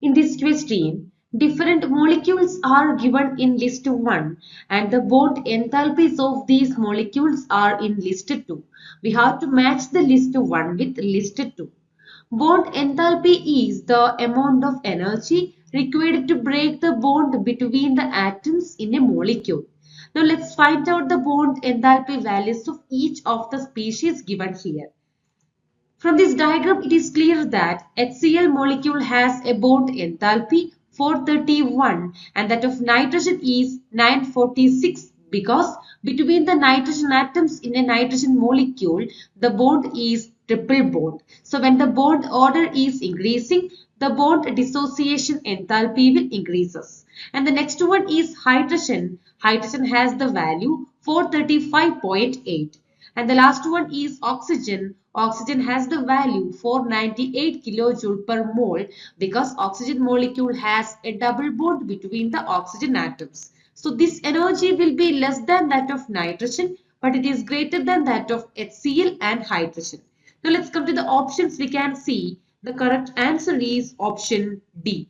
In this question, different molecules are given in list 1 and the bond enthalpies of these molecules are in list 2. We have to match the list 1 with list 2. Bond enthalpy is the amount of energy required to break the bond between the atoms in a molecule. Now let's find out the bond enthalpy values of each of the species given here. From this diagram, it is clear that HCl molecule has a bond enthalpy 431 and that of nitrogen is 946 because between the nitrogen atoms in a nitrogen molecule, the bond is triple bond. So when the bond order is increasing, the bond dissociation enthalpy will increases. And the next one is hydrogen. Hydrogen has the value 435.8. And the last one is oxygen. Oxygen has the value 498 kilojoule per mole because oxygen molecule has a double bond between the oxygen atoms. So this energy will be less than that of nitrogen, but it is greater than that of HCl and hydrogen. Now let's come to the options. We can see the correct answer is option D.